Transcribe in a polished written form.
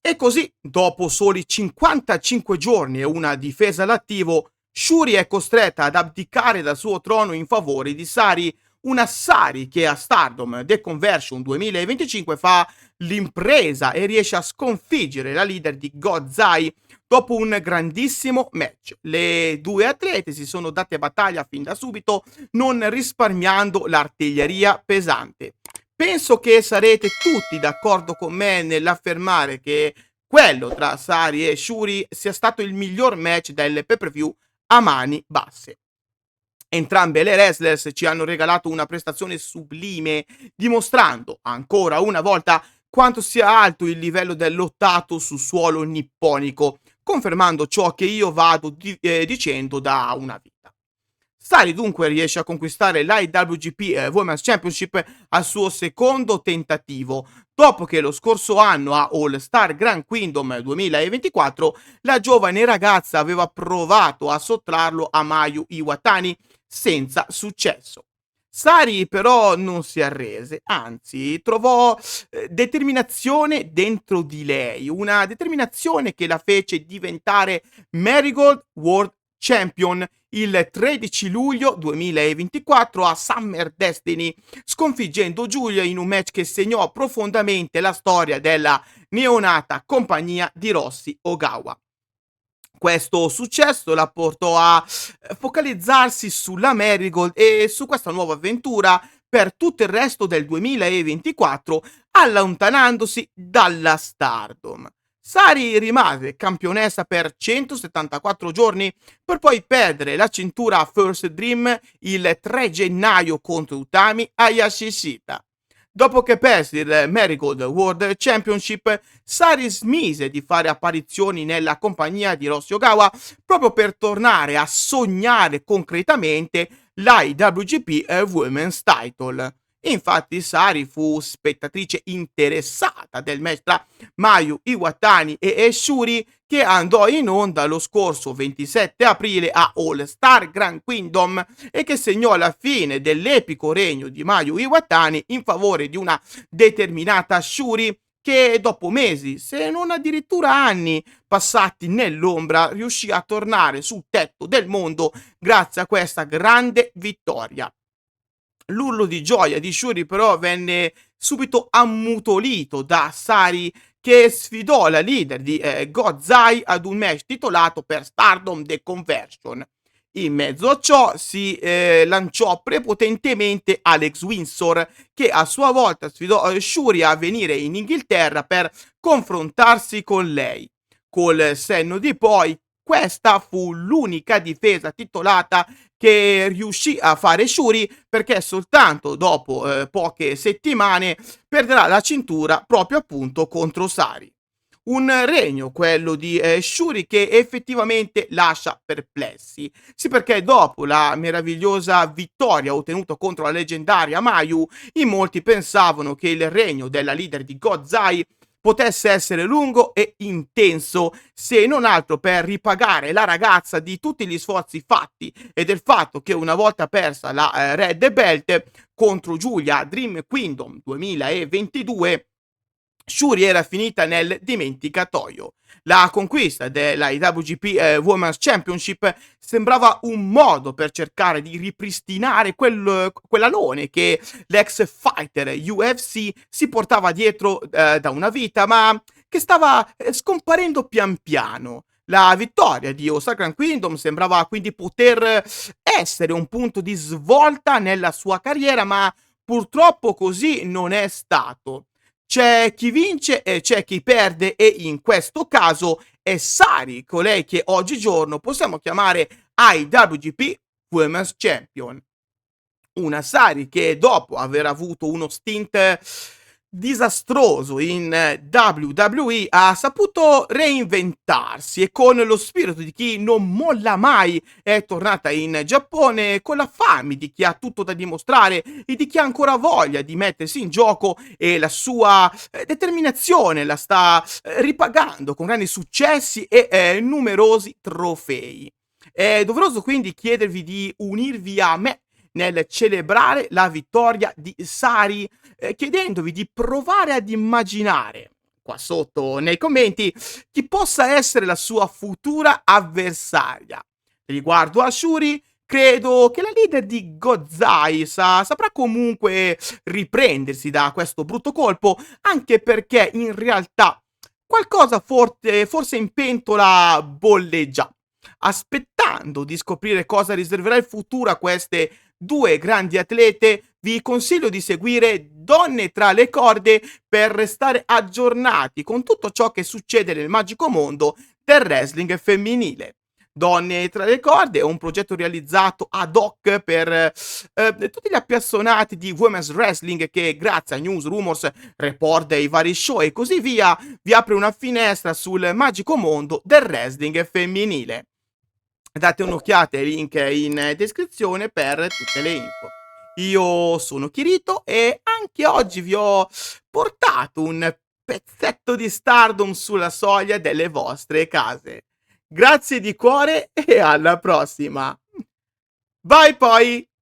E così, dopo soli 55 giorni e una difesa all'attivo, Shuri è costretta ad abdicare dal suo trono in favore di Sari, una Sari che a Stardom The Conversion 2025 fa l'impresa e riesce a sconfiggere la leader di Godzai dopo un grandissimo match. Le due atlete si sono date battaglia fin da subito, non risparmiando l'artiglieria pesante. Penso che sarete tutti d'accordo con me nell'affermare che quello tra Sari e Shuri sia stato il miglior match del pay-per-view a mani basse. Entrambe le wrestlers ci hanno regalato una prestazione sublime, dimostrando ancora una volta quanto sia alto il livello del lottato su suolo nipponico, confermando ciò che io vado dicendo da una vita. Sari dunque riesce a conquistare l'IWGP Women's Championship al suo secondo tentativo, dopo che lo scorso anno a All Star Grand Kingdom 2024 la giovane ragazza aveva provato a sottrarlo a Mayu Iwatani senza successo. Sari però non si arrese, anzi trovò determinazione dentro di lei, una determinazione che la fece diventare Marigold World Champion il 13 luglio 2024 a Summer Destiny, sconfiggendo Giulia in un match che segnò profondamente la storia della neonata compagnia di Rossi Ogawa. Questo successo la portò a focalizzarsi sulla Marigold e su questa nuova avventura per tutto il resto del 2024, allontanandosi dalla Stardom. Sari rimase campionessa per 174 giorni per poi perdere la cintura a First Dream il 3 gennaio contro Utami Hayashishita. Dopo che perse il Marigold World Championship, Sari smise di fare apparizioni nella compagnia di Rossi Ogawa proprio per tornare a sognare concretamente l'IWGP Women's Title. Infatti Sari fu spettatrice interessata del match tra Mayu Iwatani e Shuri che andò in onda lo scorso 27 aprile a All Star Grand Kingdom e che segnò la fine dell'epico regno di Mayu Iwatani in favore di una determinata Shuri che dopo mesi, se non addirittura anni, passati nell'ombra, riuscì a tornare sul tetto del mondo grazie a questa grande vittoria. L'urlo di gioia di Shuri però venne subito ammutolito da Sari che sfidò la leader di Godzai ad un match titolato per Stardom The Conversion. In mezzo a ciò si lanciò prepotentemente Alex Windsor che a sua volta sfidò Shuri a venire in Inghilterra per confrontarsi con lei. Col senno di poi, questa fu l'unica difesa titolata che riuscì a fare Shuri perché soltanto dopo poche settimane perderà la cintura proprio appunto contro Sari. Un regno, quello di Shuri, che effettivamente lascia perplessi. Sì, perché dopo la meravigliosa vittoria ottenuta contro la leggendaria Mayu, in molti pensavano che il regno della leader di Godzai potesse essere lungo e intenso, se non altro per ripagare la ragazza di tutti gli sforzi fatti e del fatto che una volta persa la Red Belt contro Giulia Dream Kingdom 2022, Shuri era finita nel dimenticatoio. La conquista della IWGP Women's Championship sembrava un modo per cercare di ripristinare quell'alone che l'ex fighter UFC si portava dietro da una vita, ma che stava scomparendo pian piano. La vittoria di Osaka Grand Kingdom sembrava quindi poter essere un punto di svolta nella sua carriera, ma purtroppo così non è stato. C'è chi vince e c'è chi perde e in questo caso è Sari, colei che oggigiorno possiamo chiamare IWGP Women's Champion. Una Sari che dopo aver avuto uno stint disastroso in WWE ha saputo reinventarsi e con lo spirito di chi non molla mai è tornata in Giappone con la fame di chi ha tutto da dimostrare e di chi ha ancora voglia di mettersi in gioco e la sua determinazione la sta ripagando con grandi successi e numerosi trofei. È doveroso quindi chiedervi di unirvi a me nel celebrare la vittoria di Sari, chiedendovi di provare ad immaginare qua sotto nei commenti chi possa essere la sua futura avversaria. Riguardo a Shuri, credo che la leader di Gozai saprà comunque riprendersi da questo brutto colpo, anche perché in realtà qualcosa forse in pentola bolle già. Aspettando di scoprire cosa riserverà il futuro a queste due grandi atlete, vi consiglio di seguire Donne tra le corde per restare aggiornati con tutto ciò che succede nel magico mondo del wrestling femminile. Donne tra le corde è un progetto realizzato ad hoc per tutti gli appassionati di women's wrestling che grazie a news, rumors, report dei vari show e così via vi apre una finestra sul magico mondo del wrestling femminile. Date un'occhiata ai link in descrizione per tutte le info. Io sono Kirito e anche oggi vi ho portato un pezzetto di Stardom sulla soglia delle vostre case. Grazie di cuore e alla prossima. Bye poi!